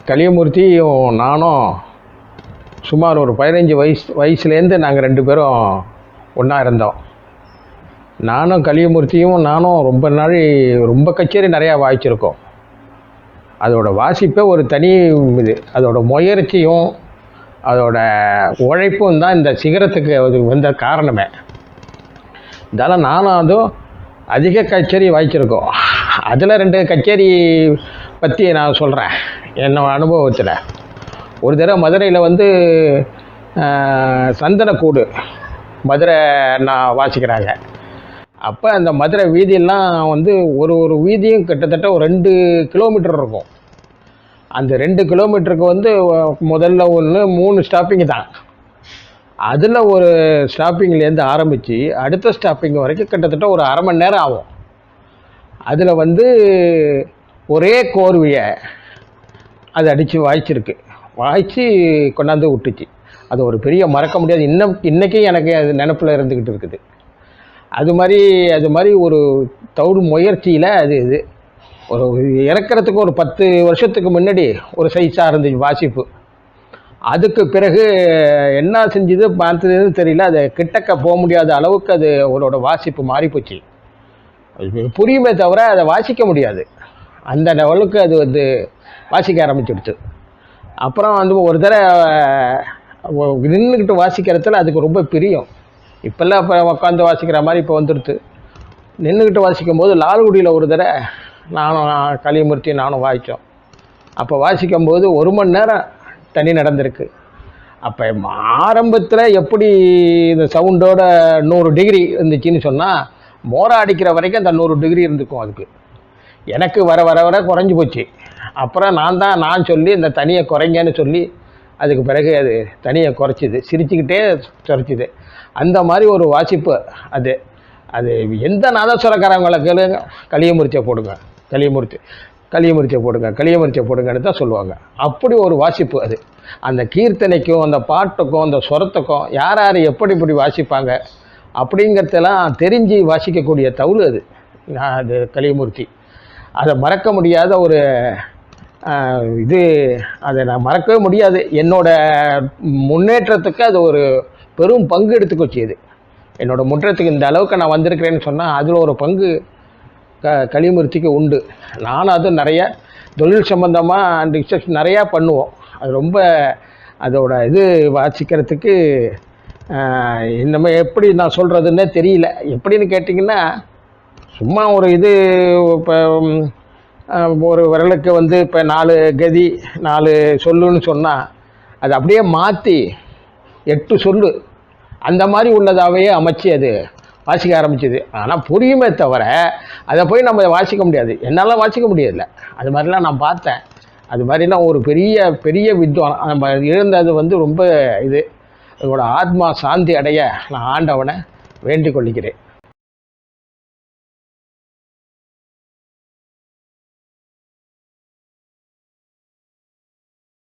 கலியமூர்த்தியும் நானும் சுமார் ஒரு 15 வயசுலேருந்து நாங்கள் 2 பேரும் ஒன்றா இருந்தோம். நானும் கலியமூர்த்தியும் ரொம்ப நாள் ரொம்ப கச்சேரி நிறையா வாய்ச்சிருக்கோம். அதோட வாசிப்பே ஒரு தனி இது. அதோட முயற்சியும் அதோட உழைப்பும் தான் இந்த சிகரத்துக்கு அது வந்த காரணமே. இதெல்லாம் நானும் அதுவும் அதிக கச்சேரி வாய்ச்சிருக்கோம். அதில் 2 கச்சேரி பற்றி நான் சொல்கிறேன் என்னோட அனுபவத்தில். ஒரு தடவை மதுரையில் சந்தனக்கூடு மதுரை நான் வாசிக்கிறாங்க. அப்போ அந்த மதுரை வீதியெல்லாம் ஒரு வீதியும் கிட்டத்தட்ட ஒரு 2 கிலோமீட்டர் இருக்கும். அந்த 2 கிலோமீட்டருக்கு முதல்ல 3 ஸ்டாப்பிங்கு தான். அதில் ஒரு ஸ்டாப்பிங்லேருந்து ஆரம்பித்து அடுத்த ஸ்டாப்பிங் வரைக்கும் கிட்டத்தட்ட ஒரு அரை மணி நேரம் ஆகும். அதில் ஒரே கோர்வையை அது அடித்து வாய்ச்சி கொண்டாந்து விட்டுச்சு. அது ஒரு பெரிய மறக்க முடியாது. இன்றைக்கும் எனக்கு அது நினப்பில் இருந்துக்கிட்டு இருக்குது. அது மாதிரி ஒரு தவுடு முயற்சியில் இது ஒரு இறக்கிறதுக்கு ஒரு 10 வருஷத்துக்கு முன்னாடி ஒரு சைஸாக இருந்துச்சு வாசிப்பு. அதுக்கு பிறகு என்ன செஞ்சது பார்த்ததுன்னு தெரியல, அது கிட்டக்க போக முடியாத அளவுக்கு அது அவரோட வாசிப்பு மாறிப்போச்சு. புரியுமே தவிர அதை வாசிக்க முடியாது. அந்த லெவலுக்கு அது வாசிக்க ஆரம்பிச்சுடுச்சு. அப்புறம் ஒரு தடவை நின்றுக்கிட்டு வாசிக்கிறதுல அதுக்கு ரொம்ப பிரியம். இப்போல்லாம் இப்போ உட்காந்து வாசிக்கிற மாதிரி இப்போ வந்துடுது. நின்றுக்கிட்டு வாசிக்கும்போது லால்குடியில் ஒரு தடவை கலியமூர்த்தி நானும் வாசித்தோம். அப்போ வாசிக்கும்போது 1 மணி நேரம் தனி நடந்திருக்கு. அப்போ ஆரம்பத்தில் எப்படி இந்த சவுண்டோட 100 டிகிரி இருந்துச்சுன்னு சொன்னால், மோரா அடிக்கிற வரைக்கும் அந்த 100 டிகிரி இருந்துக்கும். அதுக்கு எனக்கு வர வர வர குறைஞ்சி போச்சு. அப்புறம் நான் சொல்லி இந்த தனியை குறைங்கன்னு சொல்லி அதுக்கு பிறகு அது தனியை குறைச்சிது, சிரிச்சுக்கிட்டே குறைச்சிது. அந்த மாதிரி ஒரு வாசிப்பு அது. எந்த நாதஸ்வரக்காரங்களை கேளுங்க, கலியமூர்த்தியை போடுங்க, கலியமூர்த்தியை போடுங்கன்னு தான் சொல்லுவாங்க. அப்படி ஒரு வாசிப்பு அது. அந்த கீர்த்தனைக்கும் அந்த பாட்டுக்கும் அந்த சுரத்துக்கும் யார் எப்படி வாசிப்பாங்க அப்படிங்கிறதெல்லாம் தெரிஞ்சு வாசிக்கக்கூடிய தவுள் அது கலியமூர்த்தி. அதை மறக்க முடியாத ஒரு அதை நான் மறக்கவே முடியாது. என்னோட முன்னேற்றத்துக்கு அது ஒரு பெரும் பங்கு எடுத்துக்கொச்சு. என்னோட முன்னேற்றத்துக்கு இந்த அளவுக்கு நான் வந்திருக்கிறேன்னு சொன்னால் அதில் ஒரு பங்கு கலியமூர்த்திக்கு உண்டு. நானும் நிறைய தொழில் சம்பந்தமாக டிஸ்கஷன் நிறையா பண்ணுவோம். அது ரொம்ப அதோட வாசிக்கிறதுக்கு இன்னுமே எப்படி நான் சொல்கிறதுன்னே தெரியல. எப்படின்னு கேட்டிங்கன்னா, சும்மா ஒரு இப்போ ஒரு விரலுக்கு இப்போ 4 கதி 4 சொல்லுன்னு சொன்னால் அது அப்படியே மாற்றி 8 சொல்லு அந்த மாதிரி உள்ளதாகவே அமைச்சு அது வாசிக்க ஆரம்பிச்சிது. ஆனால் புரியுமே தவிர அதை போய் நம்ம வாசிக்க முடியாது. என்னால் வாசிக்க முடியல. அது மாதிரிலாம் நான் பார்த்தேன். அது மாதிரிலாம் ஒரு பெரிய வித்வான் நம்ம இருந்தது ரொம்ப அதோட ஆத்மா சாந்தி அடைய நான் ஆண்டவனை வேண்டிக் கொள்கிறேன்.